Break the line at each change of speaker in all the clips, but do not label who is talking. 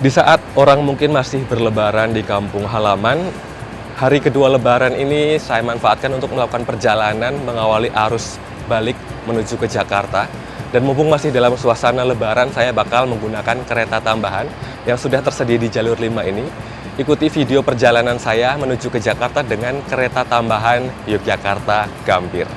Di saat orang mungkin masih berlebaran di kampung halaman, hari kedua lebaran ini saya manfaatkan untuk melakukan perjalanan mengawali arus balik menuju ke Jakarta. Dan mumpung masih dalam suasana lebaran, saya bakal menggunakan kereta tambahan yang sudah tersedia di jalur 5 ini. Ikuti video perjalanan saya menuju ke Jakarta dengan kereta tambahan Yogyakarta Gambir.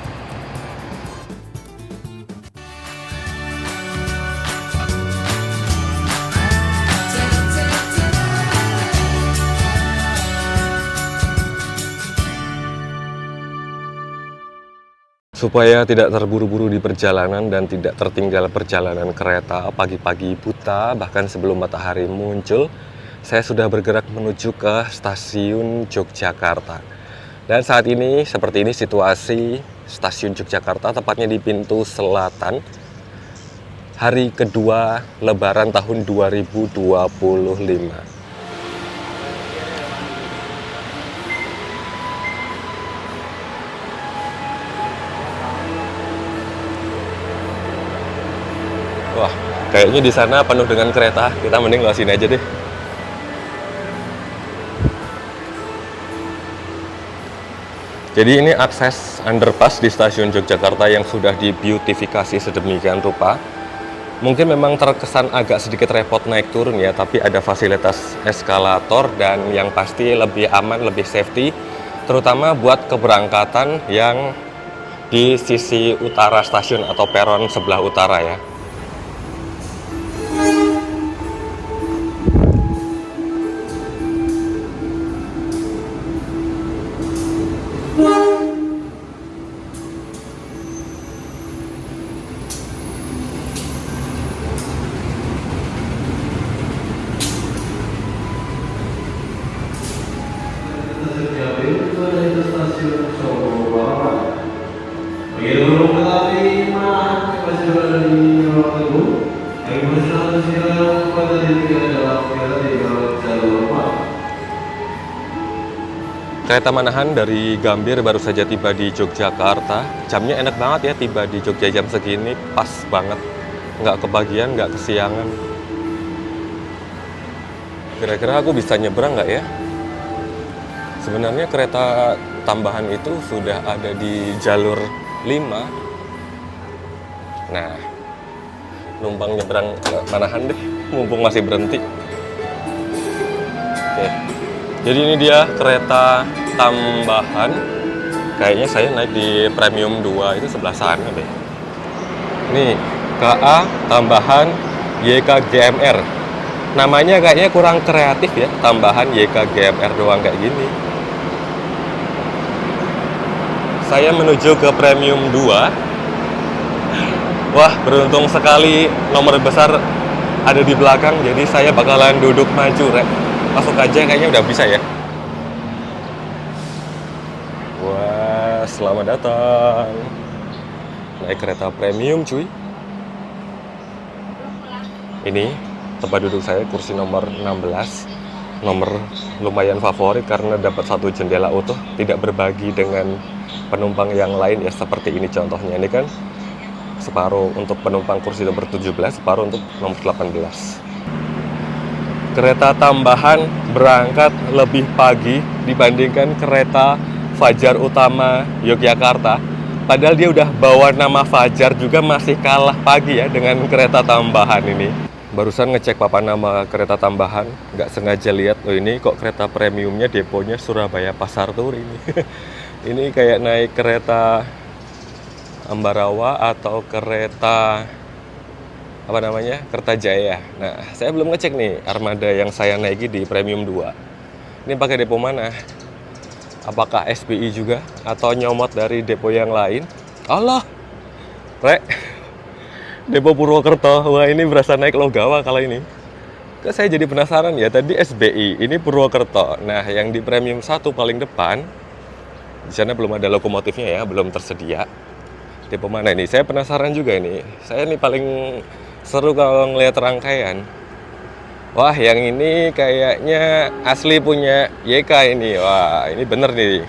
Supaya tidak terburu-buru di perjalanan dan tidak tertinggal perjalanan kereta pagi-pagi buta, bahkan sebelum matahari muncul, saya sudah bergerak menuju ke stasiun Yogyakarta. Dan saat ini, seperti ini situasi stasiun Yogyakarta, tepatnya di pintu selatan, hari kedua lebaran tahun 2025. Wah, kayaknya di sana penuh dengan kereta. Kita mending lewat sini aja deh. Jadi ini akses underpass di stasiun Yogyakarta yang sudah dibeautifikasi sedemikian rupa. Mungkin memang terkesan agak sedikit repot naik turun ya, tapi ada fasilitas eskalator dan yang pasti lebih aman, lebih safety, terutama buat keberangkatan yang di sisi utara stasiun atau peron sebelah utara ya. Kereta Manahan dari Gambir baru saja tiba di Yogyakarta. Jamnya enak banget ya, tiba di Jogja jam segini, pas banget. Nggak kebagian, nggak kesiangan. Kira-kira aku bisa nyebrang nggak ya? Sebenarnya kereta tambahan itu sudah ada di jalur 5. Nah, numpang nyebrang ke Manahan deh, mumpung masih berhenti. Oke. Jadi ini dia kereta tambahan. Kayaknya saya naik di Premium 2 itu sebelah sana deh. Nih, KA tambahan YKGMR. Namanya kayaknya kurang kreatif ya, tambahan YKGMR doang kayak gini. Saya menuju ke Premium 2. Wah, beruntung sekali nomor besar ada di belakang, jadi saya bakalan duduk maju, Rek. Masuk aja kayaknya udah bisa ya. Wah, selamat datang. Naik kereta premium cuy. Ini tempat duduk saya, kursi nomor 16. Nomor lumayan favorit karena dapat satu jendela utuh, tidak berbagi dengan penumpang yang lain ya, seperti ini contohnya. Ini kan separuh untuk penumpang kursi nomor 17, separuh untuk nomor 18. Kereta tambahan berangkat lebih pagi dibandingkan kereta Fajar Utama Yogyakarta. Padahal dia udah bawa nama Fajar juga masih kalah pagi ya dengan kereta tambahan ini. Barusan ngecek papan nama kereta tambahan, nggak sengaja lihat, oh ini kok kereta premiumnya deponya Surabaya Pasar Turi ini. Ini kayak naik kereta Ambarawa atau kereta apa namanya, Kertajaya. Nah, saya belum ngecek nih armada yang saya naiki di Premium 2. Ini pakai depo mana? Apakah SPI juga atau nyomot dari depo yang lain? Allah, Rek, depo Purwokerto. Wah, ini berasa naik Logawa kali ini. Kok saya jadi penasaran ya, tadi SBI, ini Purwokerto. Nah, yang di Premium 1 paling depan, di sana belum ada lokomotifnya ya, belum tersedia. Depo mana ini? Saya penasaran juga ini. Saya nih paling seru kalau ngelihat rangkaian. Wah, yang ini kayaknya asli punya YK ini. Wah, ini bener nih.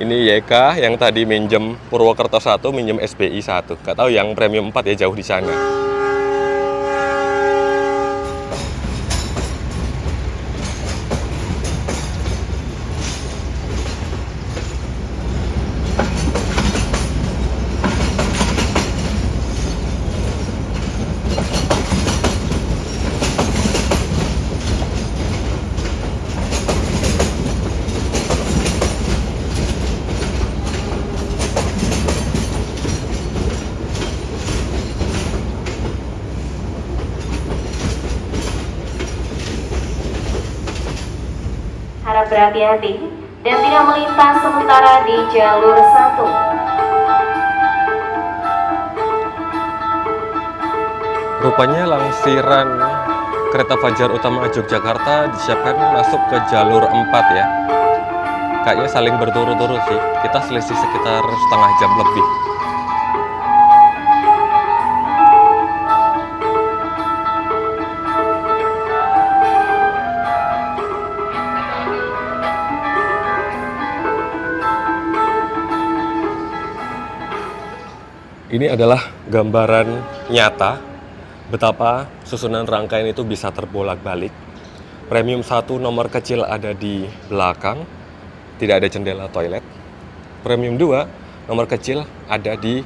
Ini YK yang tadi minjem Purwokerto 1, minjem SBI 1. Gak tahu yang Premium 4 ya, jauh di sana.
harap berhati-hati dan tidak melintas sementara di jalur 1.
Rupanya langsiran kereta Fajar Utama Yogyakarta disiapkan masuk ke jalur 4 ya. Kayaknya saling berturut-turut sih. Kita selisih sekitar setengah jam lebih. Ini adalah gambaran nyata betapa susunan rangkaian itu bisa terbolak-balik. Premium 1 nomor kecil ada di belakang, tidak ada jendela toilet. Premium 2 nomor kecil ada di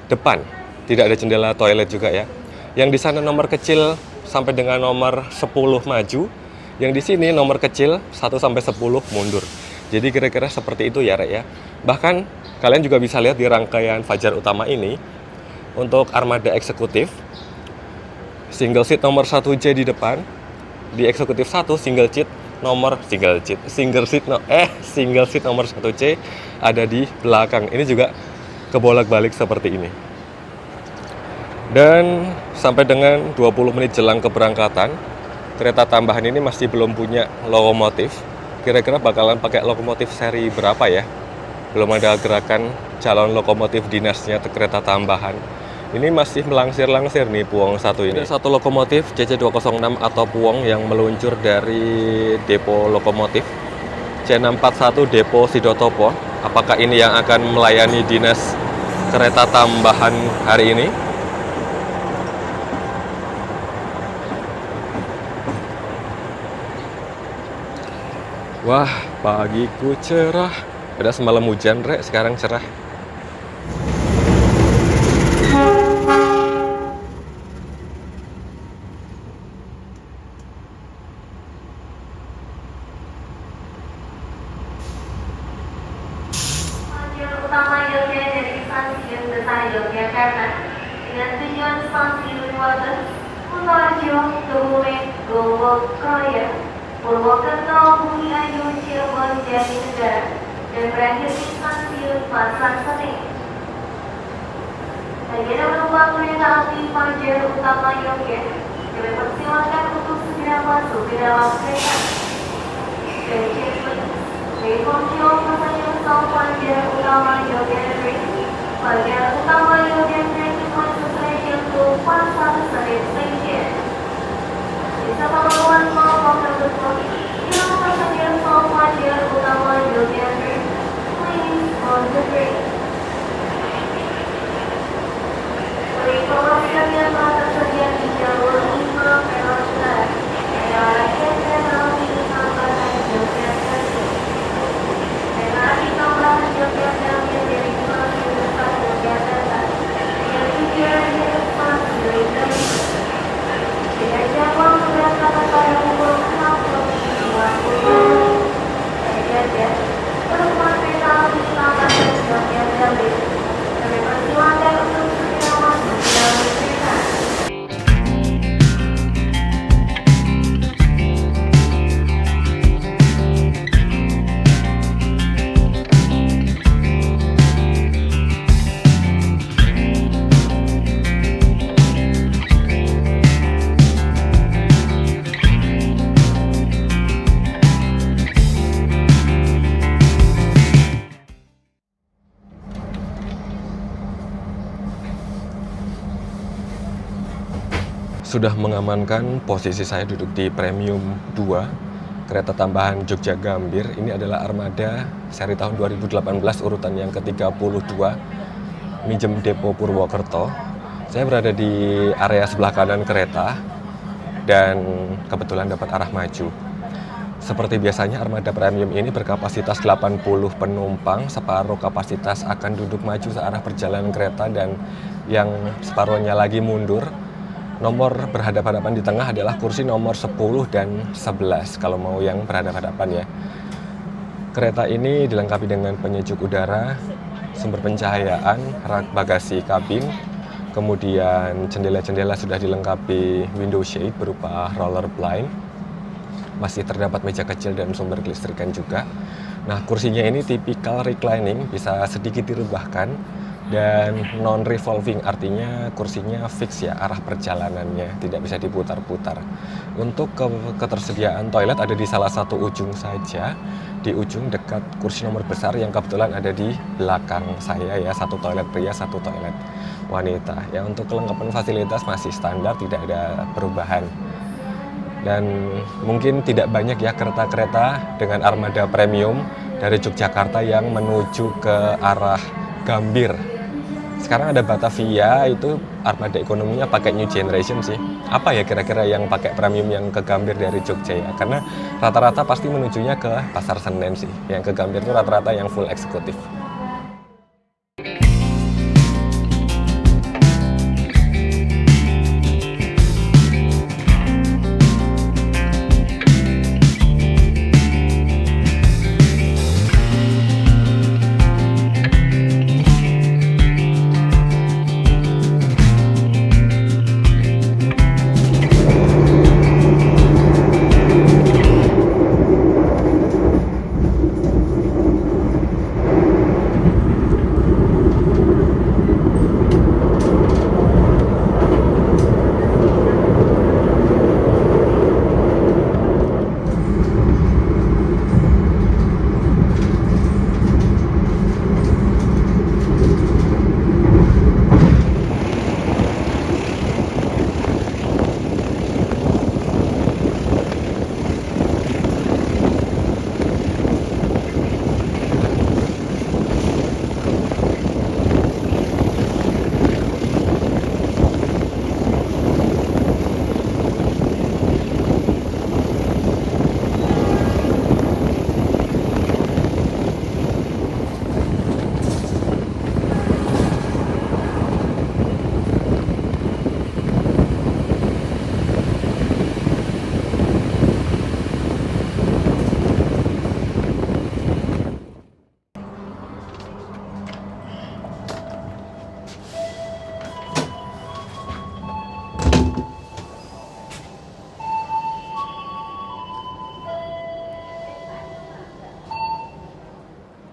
depan, tidak ada jendela toilet juga ya. Yang di sana nomor kecil sampai dengan nomor 10 maju, yang di sini nomor kecil 1 sampai 10 mundur. Jadi kira-kira seperti itu ya, Rek ya. Bahkan kalian juga bisa lihat di rangkaian Fajar Utama ini, untuk armada eksekutif, single seat nomor 1C di depan, di eksekutif 1 single seat nomor 1C ada di belakang. Ini juga kebolak-balik seperti ini. Dan sampai dengan 20 menit jelang keberangkatan, kereta tambahan ini masih belum punya lokomotif. Kira-kira bakalan pakai lokomotif seri berapa ya? Belum ada gerakan calon lokomotif dinasnya kereta tambahan. Ini masih melangsir-langsir nih Puong 1 ini. Ada satu lokomotif CC206 atau Puong yang meluncur dari depo lokomotif C641 Depo Sidotopo. Apakah ini yang akan melayani dinas kereta tambahan hari ini? Wah, pagiku cerah. Udah semalam hujan, Rek, sekarang cerah.
Utama Yogyakarta dari stasiun besar Yogyakarta dengan tujuan stasiun Wates, Kutoarjo, Kebumen, Gowokroyo, Purwokerto, Bumi Ayu, Cirebon, Jatinegara, dan berakhir di stasiun Pasar Senen. Bagi Anda penumpang kereta api Fajar Utama Yogyakarta, kami persilakan untuk segera masuk ke dalam kereta. Informasi stasiun Fajar Utama Yogyakarta, Fajar Utama Yogyakarta masuk stasiun to Pasar Senen Station. Bisa pengeluaran kelompok tersebut di nomor stasiun Fajar Utama Yogyakarta. Please concentrate. Informasi yang telah tersedia di jalur 5 peron utara adalah kereta api tambahan Yogyakarta. Kereta api tambahan Yogyakarta dari stasiun besar Yogyakarta dengan tujuan dari stasiun Senen. Dengan jadwal keberangkatan pada pukul 6.50 saja, penumpang kereta api tambahan Yogyakarta kami persilakan untuk segera masuk ke dalam kereta.
Sudah mengamankan posisi saya duduk di Premium 2 kereta tambahan Jogja Gambir. Ini adalah armada seri tahun 2018 urutan yang ke-32 minjem depo Purwokerto. Saya berada di area sebelah kanan kereta dan kebetulan dapat arah maju. Seperti biasanya armada premium ini berkapasitas 80 penumpang, separuh kapasitas akan duduk maju searah perjalanan kereta dan yang separuhnya lagi mundur. Nomor berhadapan-hadapan di tengah adalah kursi nomor 10 dan 11 kalau mau yang berhadapan-hadapan ya. Kereta ini dilengkapi dengan penyejuk udara, sumber pencahayaan, rak bagasi kabin, kemudian jendela-jendela sudah dilengkapi window shade berupa roller blind. masih terdapat meja kecil dan sumber kelistrikan juga. Nah, kursinya ini tipikal reclining, bisa sedikit direbahkan dan non-revolving, artinya kursinya fix ya arah perjalanannya, tidak bisa diputar-putar. Untuk ketersediaan toilet ada di salah satu ujung saja, di ujung dekat kursi nomor besar yang kebetulan ada di belakang saya ya, satu toilet pria, satu toilet wanita. Ya, untuk kelengkapan fasilitas masih standar, tidak ada perubahan. Dan mungkin tidak banyak ya kereta-kereta dengan armada premium dari Yogyakarta yang menuju ke arah Gambir. Sekarang ada Batavia, itu armada ekonominya pakai new generation sih. Apa ya kira-kira yang pakai premium yang ke Gambir dari Jogja ya? Karena rata-rata pasti menujunya ke Pasar Senen sih. Yang ke Gambir itu rata-rata yang full eksekutif.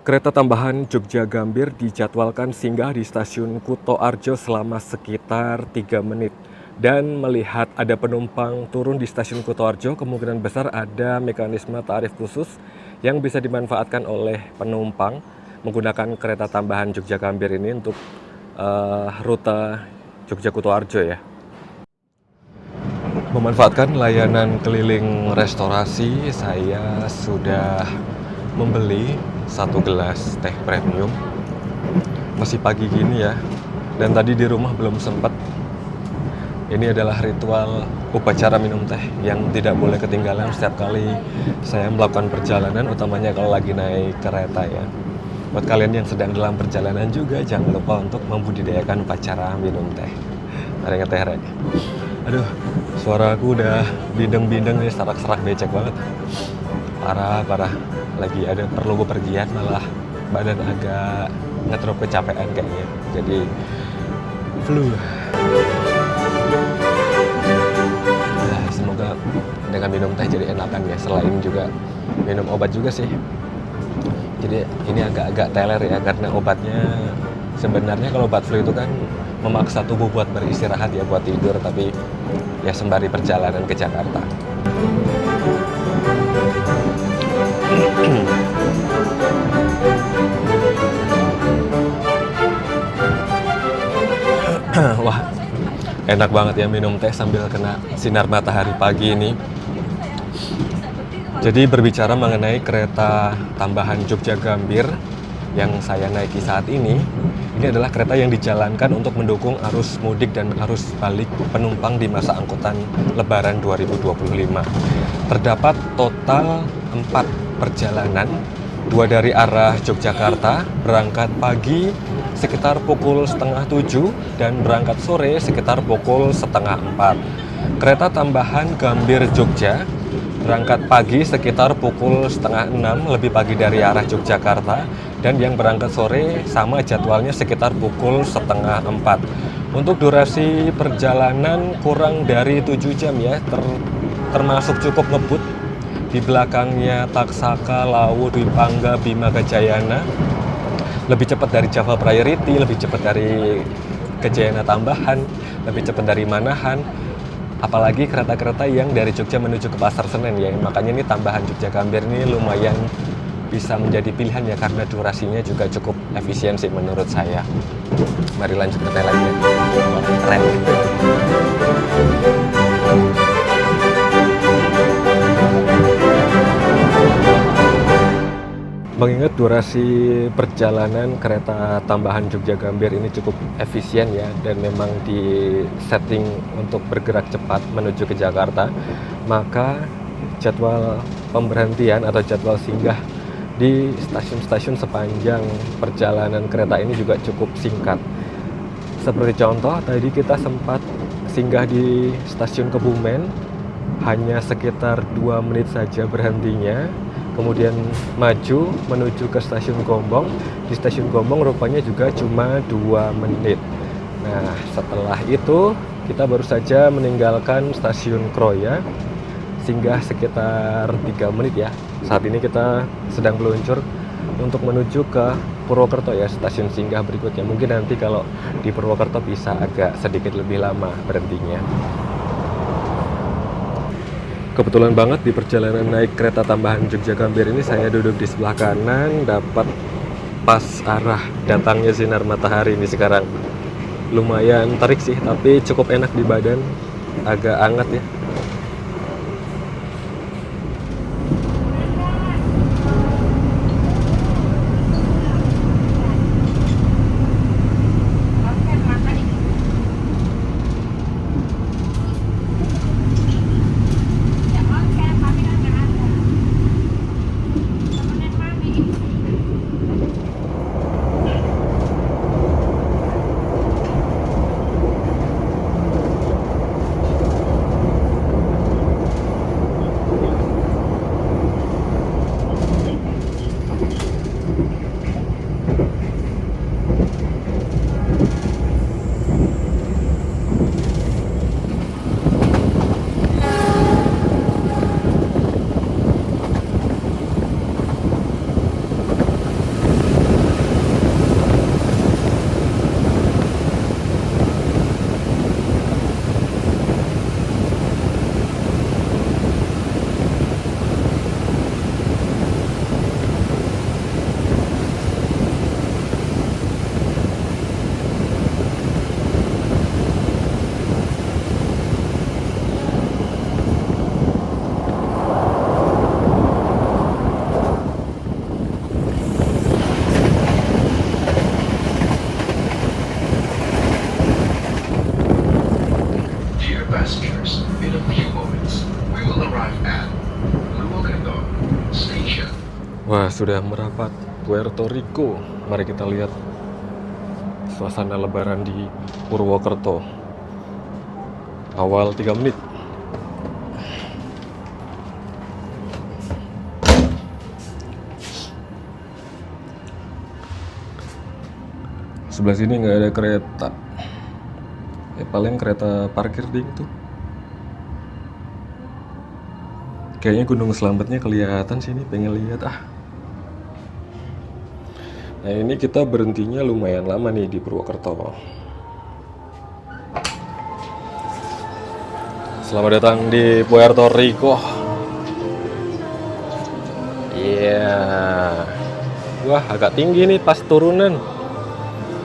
Kereta tambahan Jogja Gambir dijadwalkan singgah di stasiun Kutoarjo selama sekitar 3 menit. Dan melihat ada penumpang turun di stasiun Kutoarjo, kemungkinan besar ada mekanisme tarif khusus yang bisa dimanfaatkan oleh penumpang menggunakan kereta tambahan Jogja Gambir ini untuk rute Jogja Kutoarjo ya. Memanfaatkan layanan keliling restorasi, saya sudah membeli 1 gelas teh premium. Masih pagi gini ya, dan tadi di rumah belum sempat. Ini adalah ritual upacara minum teh yang tidak boleh ketinggalan setiap kali saya melakukan perjalanan, utamanya kalau lagi naik kereta ya. Buat kalian yang sedang dalam perjalanan juga, jangan lupa untuk membudidayakan upacara minum teh. Mari ngeteh rek. Aduh, suara aku udah bindeng-bindeng nih, serak-serak becek banget. Parah. Lagi ada perlu bepergian, malah badan agak ngedrop kecapean kayaknya. Jadi flu. Nah, semoga dengan minum teh jadi enakan ya. Selain juga minum obat juga sih. Jadi ini agak-agak teler ya, karena obatnya sebenarnya kalau obat flu itu kan memaksa tubuh buat beristirahat ya, buat tidur, tapi ya sembari perjalanan ke Jakarta. Wah, enak banget ya minum teh sambil kena sinar matahari pagi ini. Jadi berbicara mengenai kereta tambahan Jogja Gambir yang saya naiki saat ini adalah kereta yang dijalankan untuk mendukung arus mudik dan arus balik penumpang di masa angkutan Lebaran 2025. Terdapat total 4 perjalanan, 2 dari arah Yogyakarta, berangkat pagi sekitar pukul setengah 7 dan berangkat sore sekitar pukul setengah 4. Kereta tambahan Gambir Jogja berangkat pagi sekitar pukul setengah 6, lebih pagi dari arah Yogyakarta, dan yang berangkat sore sama jadwalnya sekitar pukul setengah 4. Untuk durasi perjalanan kurang dari 7 jam ya, termasuk cukup ngebut. Di belakangnya Taksaka, Lawu, Dwi Pangga, Bima Gajayana. Lebih cepat dari Java Priority, lebih cepat dari Gajayana Tambahan, lebih cepat dari Manahan. Apalagi kereta-kereta yang dari Jogja menuju ke Pasar Senen ya. Makanya ini Tambahan Jogja Gambir ini lumayan bisa menjadi pilihan ya, karena durasinya juga cukup efisien sih menurut saya. Mari lanjut ke Thailand ya. Keren. Mengingat durasi perjalanan kereta Tambahan Jogja Gambir ini cukup efisien ya, dan memang di setting untuk bergerak cepat menuju ke Jakarta, maka jadwal pemberhentian atau jadwal singgah di stasiun-stasiun sepanjang perjalanan kereta ini juga cukup singkat. Seperti contoh, tadi kita sempat singgah di stasiun Kebumen, hanya sekitar 2 menit saja berhentinya. Kemudian maju menuju ke stasiun Gombong. Di stasiun Gombong rupanya juga cuma 2 menit. Nah, setelah itu kita baru saja meninggalkan stasiun Kroya, singgah sekitar 3 menit ya. Saat ini kita sedang meluncur untuk menuju ke Purwokerto ya, stasiun singgah berikutnya. Mungkin nanti kalau di Purwokerto bisa agak sedikit lebih lama berhentinya. Kebetulan banget di perjalanan naik kereta Tambahan Jogja Gambir ini saya duduk di sebelah kanan, dapat pas arah datangnya sinar matahari ini sekarang. Lumayan terik sih, tapi cukup enak di badan, agak hangat ya. Wah, sudah merapat Puerto Rico. Mari kita lihat suasana lebaran di Purwokerto. Awal 3 menit. Sebelah sini nggak ada kereta. Ya paling kereta parkir ding tuh. Kayaknya Gunung Slametnya kelihatan sini, pengen lihat ah. Nah ini kita berhentinya lumayan lama nih di Purwokerto. Selamat datang di Puerto Rico. Iya. Wah agak tinggi nih pas turunan.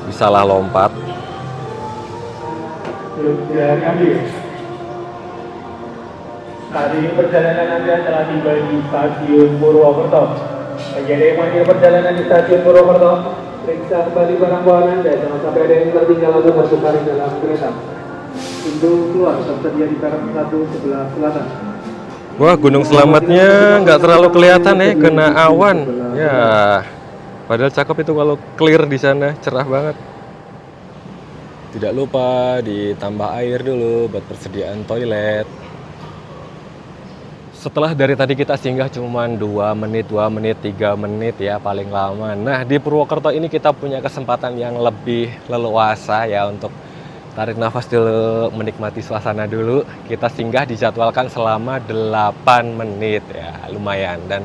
Bisalah lompat.
Saat ini perjalanan Anda telah tiba di stasiun Purwokerto. Bagi Anda yang mengakhiri perjalanan di stasiun Purwokerto, periksa kembali barang bawaan Anda. Jangan sampai ada yang tertinggal atau tertukar di dalam kereta. Pintu keluar tersedia di peron 1 sebelah selatan.
Wah Gunung Slametnya nggak terlalu kelihatan kena awan. Ya, padahal cakep itu kalau clear di sana, cerah banget. Tidak lupa ditambah air dulu buat persediaan toilet. Setelah dari tadi kita singgah cuma 2 menit, 3 menit ya paling lama. Nah di Purwokerto ini kita punya kesempatan yang lebih leluasa ya untuk Tarik nafas dulu, menikmati suasana dulu. Kita singgah dijadwalkan selama 8 menit ya, lumayan. Dan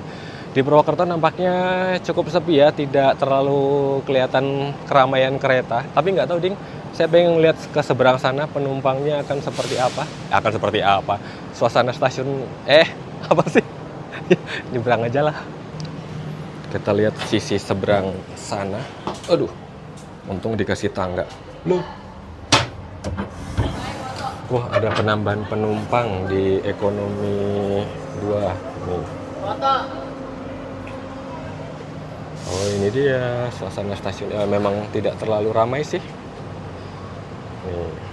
di Purwokerto nampaknya cukup sepi ya, tidak terlalu kelihatan keramaian kereta. Tapi nggak tahu ding, saya pengen lihat ke seberang sana penumpangnya akan seperti apa. Akan seperti apa? Suasana stasiun, apa sih? Nyebrang aja lah. Kita lihat sisi seberang sana. Aduh, untung dikasih tangga. Loh. Wah, ada penambahan penumpang di ekonomi 2 nih. Oh, ini dia suasana stasiun. Ya, memang tidak terlalu ramai sih. Nih.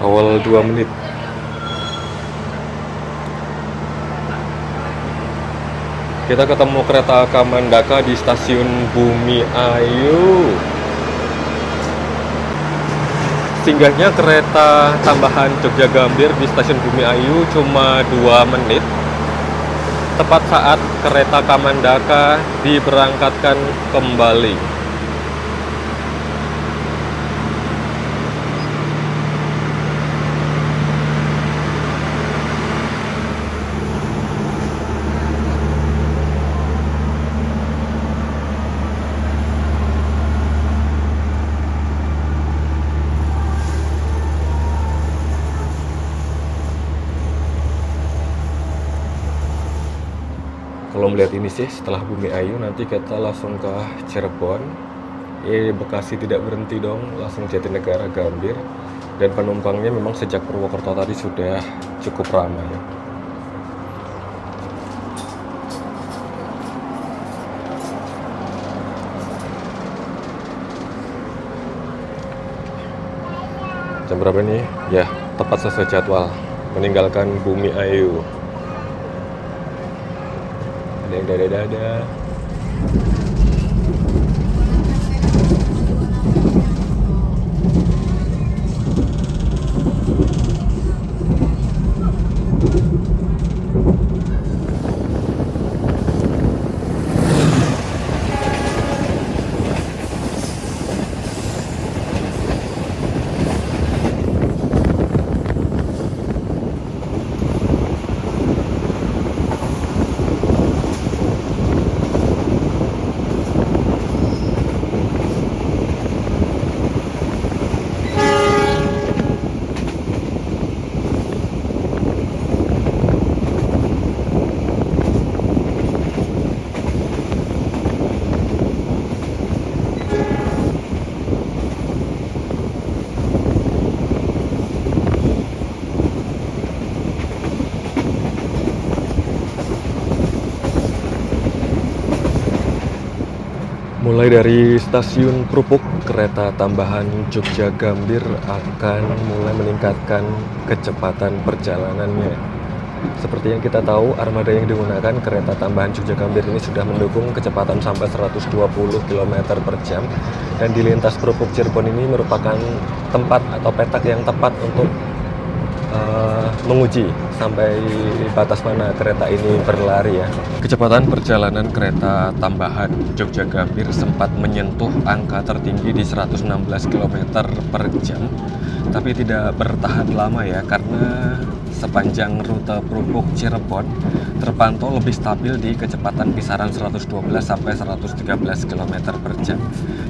Awal 2 menit. Kita ketemu kereta Kamandaka di stasiun Bumi Ayu. Singgahnya kereta tambahan Jogja Gambir di stasiun Bumi Ayu cuma 2 menit. Tepat saat kereta Kamandaka diberangkatkan kembali. Kalau melihat ini sih, setelah Bumi Ayu nanti kita langsung ke Cirebon. Bekasi tidak berhenti dong, langsung Jatinegara Gambir. Dan penumpangnya memang sejak Purwokerto tadi sudah cukup ramai. Jam berapa nih? Ya, tepat sesuai jadwal. Meninggalkan Bumi Ayu. Ada yang dada-dada. Mulai dari stasiun Krupuk, kereta tambahan Jogja Gambir akan mulai meningkatkan kecepatan perjalanannya. Seperti yang kita tahu, armada yang digunakan kereta tambahan Jogja Gambir ini sudah mendukung kecepatan sampai 120 km per jam. Dan di lintas Perupuk Cirebon ini merupakan tempat atau petak yang tepat untuk menguji sampai batas mana kereta ini berlari ya. Kecepatan perjalanan kereta tambahan Jogja Gambir sempat menyentuh angka tertinggi di 116 km per jam, tapi tidak bertahan lama ya, karena sepanjang rute Perupuk Cirebon terpantau lebih stabil di kecepatan kisaran 112 sampai 113 km per jam.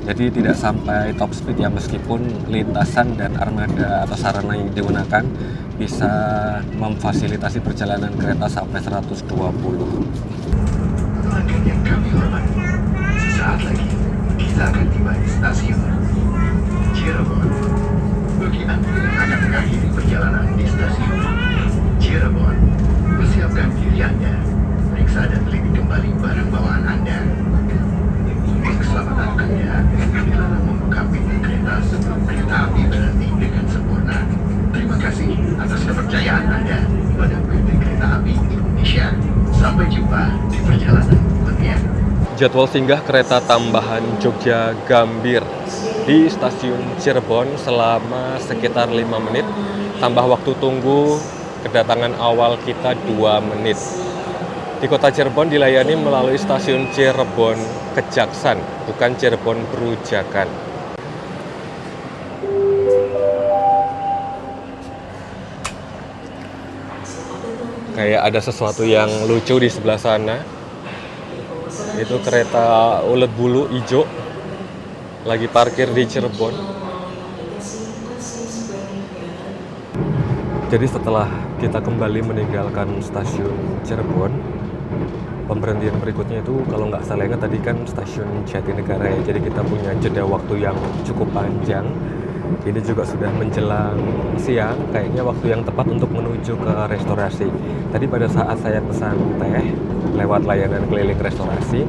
Jadi tidak sampai top speed ya, meskipun lintasan dan armada atau sarana yang digunakan bisa memfasilitasi perjalanan kereta sampai 120.
Pelanggan yang kami hormati, sesaat lagi kita akan tiba di stasiun Cirebon. Bagi Anda yang akan mengakhiri perjalanan di stasiun Cirebon, persiapkan diri Anda, periksa dan teliti kembali barang bawaan Anda. Untuk keselamatan Anda, dilarang membuka pintu kereta sebelum kereta api berhenti dengan sempurna. Terima kasih atas kepercayaan Anda pada PT Kereta Api Indonesia. Sampai jumpa di perjalanan berikutnya.
Jadwal singgah kereta tambahan Jogja Gambir di stasiun Cirebon selama sekitar 5 menit, tambah waktu tunggu kedatangan awal kita 2 menit. Di kota Cirebon dilayani melalui stasiun Cirebon Kejaksan, bukan Cirebon Perujakan. Kayak ada sesuatu yang lucu di sebelah sana. Itu kereta ulet bulu hijau lagi parkir di Cirebon. Jadi setelah kita kembali meninggalkan stasiun Cirebon, pemberhentian berikutnya itu kalau nggak salah ingat tadi kan stasiun Jatinegara ya. Jadi kita punya jeda waktu yang cukup panjang. Ini juga sudah menjelang siang, kayaknya waktu yang tepat untuk menuju ke restorasi. Tadi pada saat saya pesan teh lewat layanan keliling restorasi,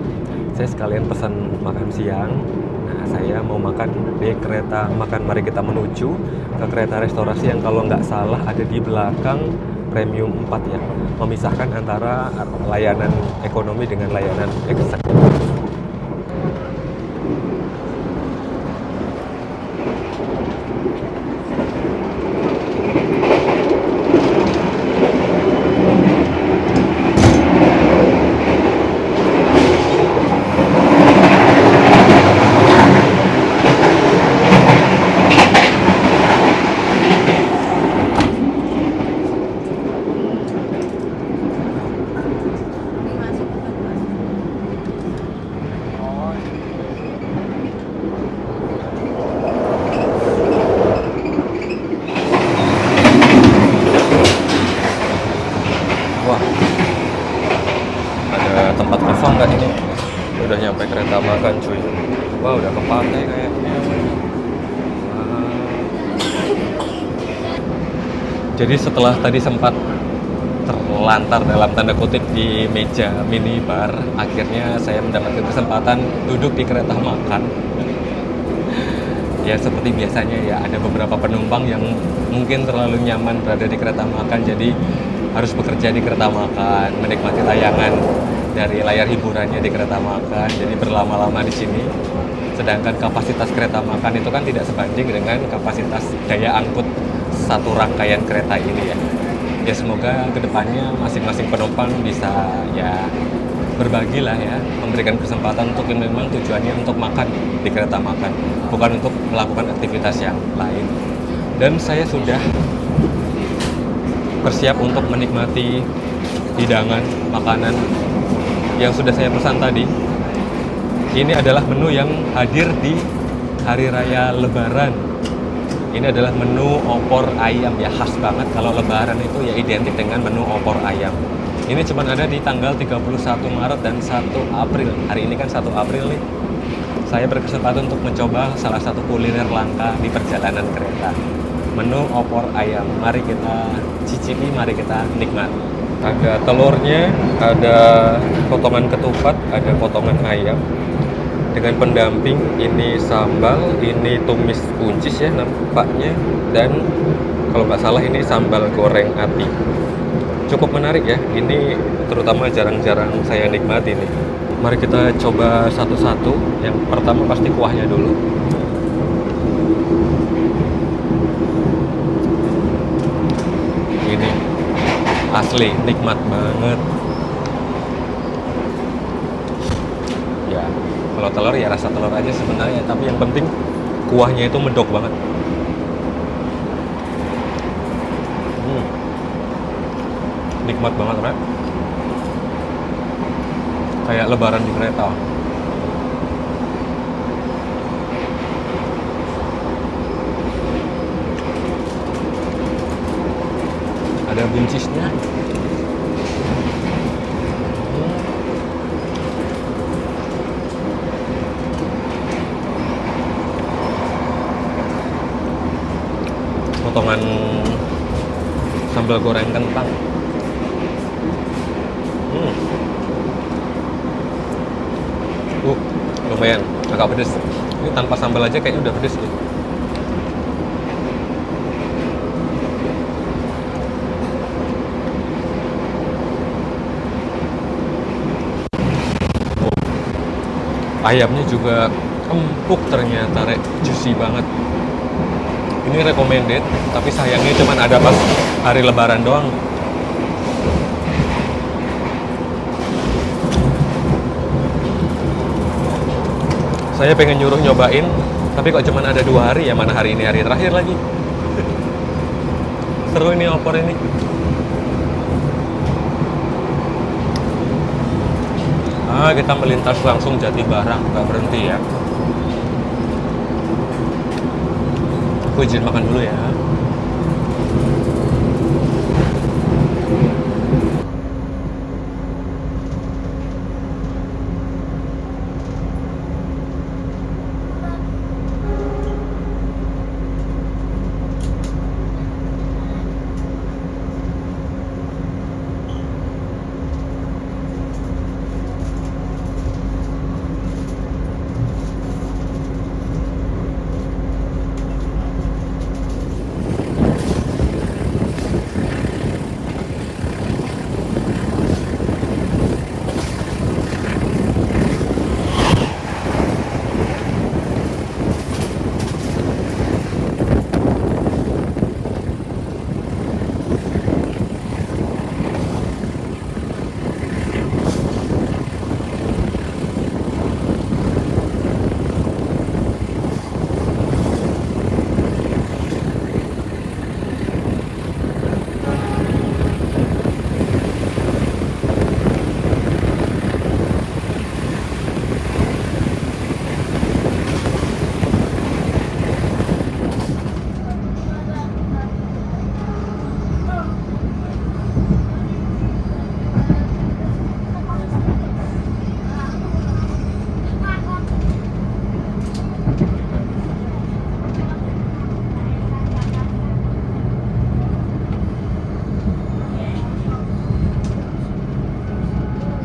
saya sekalian pesan makan siang. Nah, saya mau makan di kereta makan. Mari kita menuju ke kereta restorasi yang kalau nggak salah ada di belakang Premium 4 ya, memisahkan antara layanan ekonomi dengan layanan eksekutif. Wah, ada tempat kosong nggak ini? Udah nyampe kereta makan cuy. Wah, udah kepake kayaknya. Jadi setelah tadi sempat terlantar dalam tanda kutip di meja minibar, akhirnya saya mendapatkan kesempatan duduk di kereta makan. Ya seperti biasanya ya, ada beberapa penumpang yang mungkin terlalu nyaman berada di kereta makan, jadi harus bekerja di kereta makan, menikmati tayangan dari layar hiburannya di kereta makan, jadi berlama-lama di sini. Sedangkan kapasitas kereta makan itu kan tidak sebanding dengan kapasitas daya angkut satu rangkaian kereta ini ya. Ya semoga kedepannya masing-masing penumpang bisa ya berbagi lah ya, memberikan kesempatan untuk yang memang tujuannya untuk makan di kereta makan, bukan untuk melakukan aktivitas yang lain. Dan saya sudah bersiap untuk menikmati hidangan makanan yang sudah saya pesan tadi. Ini adalah menu yang hadir di Hari Raya Lebaran. Ini adalah menu opor ayam ya, khas banget kalau Lebaran itu ya identik dengan menu opor ayam. Ini cuma ada di tanggal 31 Maret dan 1 April. Hari ini kan 1 April nih. Saya berkesempatan untuk mencoba salah satu kuliner langka di perjalanan kereta. Menu opor ayam. Mari kita cicipi, mari kita nikmati. Ada telurnya, ada potongan ketupat, ada potongan ayam. Dengan pendamping ini sambal, ini tumis buncis ya nampaknya, dan kalau nggak salah ini sambal goreng ati. cukup menarik ya. Ini terutama jarang-jarang saya nikmati nih. Mari kita coba satu-satu. Yang pertama pasti kuahnya dulu. Ini asli nikmat banget. Ya, kalau telur ya rasa telur aja sebenarnya, tapi yang penting kuahnya itu medok banget. Nikmat banget, Rek. Kayak lebaran di kereta. Ada buncisnya. Potongan sambal goreng kentang. Lumayan, agak pedes. Ini tanpa sambal aja kayaknya udah pedes nih. Ayamnya juga empuk ternyata, Rek. Juicy banget. Ini recommended, tapi sayangnya cuma ada pas hari lebaran doang. Saya pengen nyuruh nyobain, tapi kok cuma ada 2 hari, ya mana hari ini hari terakhir lagi. Seru ini opor ini. Kita melintas langsung Jatibarang, nggak berhenti ya. Aku izin makan dulu ya.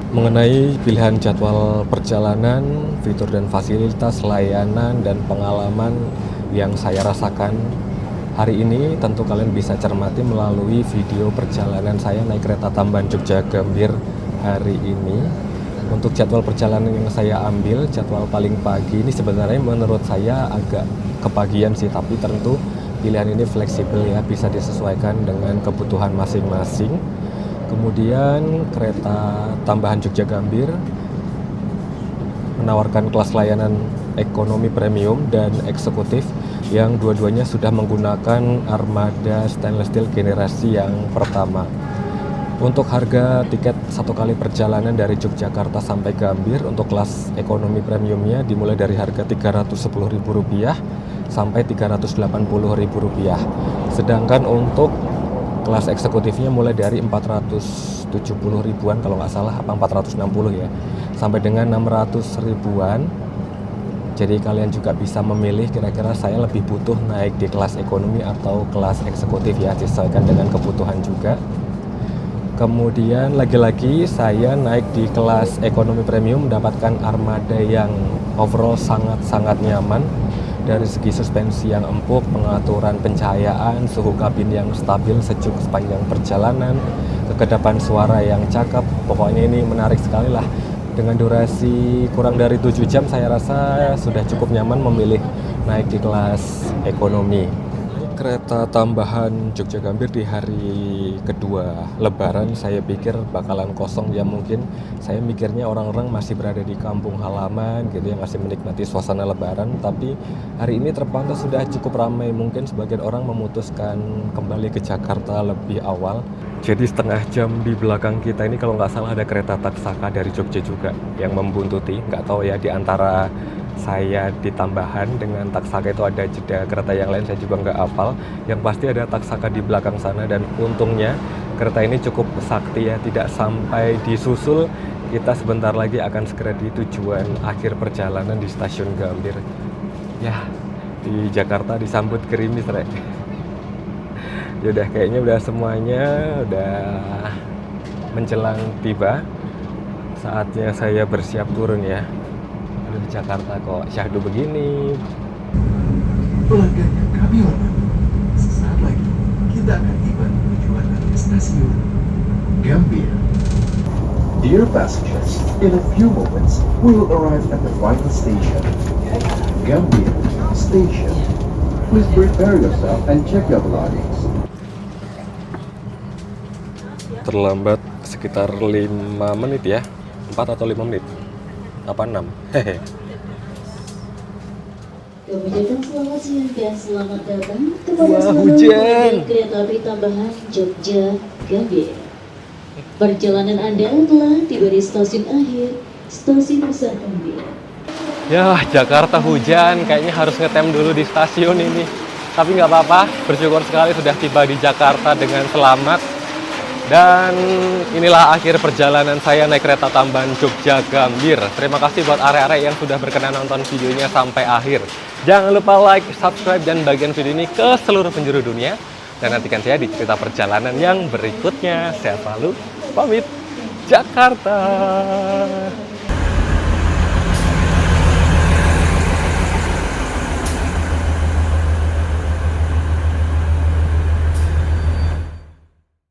Mengenai pilihan jadwal perjalanan, fitur dan fasilitas, layanan, dan pengalaman yang saya rasakan hari ini tentu kalian bisa cermati melalui video perjalanan saya naik kereta Tambahan Jogja Gambir hari ini. Untuk jadwal perjalanan yang saya ambil, jadwal paling pagi ini sebenarnya menurut saya agak kepagian sih, tapi tentu pilihan ini fleksibel ya, bisa disesuaikan dengan kebutuhan masing-masing. Kemudian kereta Tambahan Jogja Gambir menawarkan kelas layanan ekonomi premium dan eksekutif yang dua-duanya sudah menggunakan armada stainless steel generasi yang pertama. Untuk harga tiket satu kali perjalanan dari Yogyakarta sampai Gambir untuk kelas ekonomi premiumnya dimulai dari harga Rp310.000 sampai Rp380.000. Sedangkan untuk kelas eksekutifnya mulai dari 470 ribuan kalau nggak salah, apa 460 ya, sampai dengan 600 ribuan. Jadi kalian juga bisa memilih kira-kira saya lebih butuh naik di kelas ekonomi atau kelas eksekutif ya, disesuaikan dengan kebutuhan juga. Kemudian lagi-lagi saya naik di kelas ekonomi premium mendapatkan armada yang overall sangat-sangat nyaman. Dari segi suspensi yang empuk, pengaturan pencahayaan, suhu kabin yang stabil sejuk sepanjang perjalanan, kekedapan suara yang cakep. Pokoknya ini menarik sekali lah. Dengan durasi kurang dari 7 jam saya rasa sudah cukup nyaman memilih naik di kelas ekonomi. Kereta tambahan Jogja Gambir di hari kedua Lebaran saya pikir bakalan kosong ya, mungkin saya mikirnya orang-orang masih berada di kampung halaman gitu ya, masih menikmati suasana Lebaran, tapi hari ini terpantau sudah cukup ramai. Mungkin sebagian orang memutuskan kembali ke Jakarta lebih awal. Jadi setengah jam di belakang kita ini kalau nggak salah ada kereta Taksaka dari Jogja juga yang membuntuti. Nggak tahu ya, di antara saya di tambahan dengan Taksaka itu ada jeda kereta yang lain, saya juga nggak hafal. Yang pasti ada Taksaka di belakang sana, dan untungnya kereta ini cukup sakti ya, tidak sampai disusul. Kita sebentar lagi akan segera di tujuan akhir perjalanan di stasiun Gambir. Ya, di Jakarta disambut gerimis, Rek. Yaudah, kayaknya udah semuanya udah menjelang tiba. Saatnya saya bersiap turun ya. Aduh, Jakarta kok syahdu begini.
Pelanggan yang kami hormati, sesaat lagi kita akan tiba di tujuan akhir stasiun Gambir. Dear passengers, in a few moments we will arrive at the final station, Gambir Station. Please prepare yourself and check your belongings.
Terlambat sekitar 5 menit ya. 4 atau 5 menit? Apa 6? Hehe.
Kemudian selamat siang dan selamat datang kepada
Wah,
seluruh
hujan.
pengguna kereta api tambahan Jogja Gambir. Perjalanan Anda telah tiba di stasiun akhir, Stasiun Besar Gambir.
Ya, Jakarta hujan, kayaknya harus ngetem dulu di stasiun ini. Tapi nggak apa-apa, bersyukur sekali sudah tiba di Jakarta dengan selamat. Dan inilah akhir perjalanan saya naik kereta tambahan Jogja Gambir. Terima kasih buat arek-arek yang sudah berkenan nonton videonya sampai akhir. Jangan lupa like, subscribe, dan bagian video ini ke seluruh penjuru dunia. Dan nantikan saya di cerita perjalanan yang berikutnya. Saya selalu pamit, Jakarta.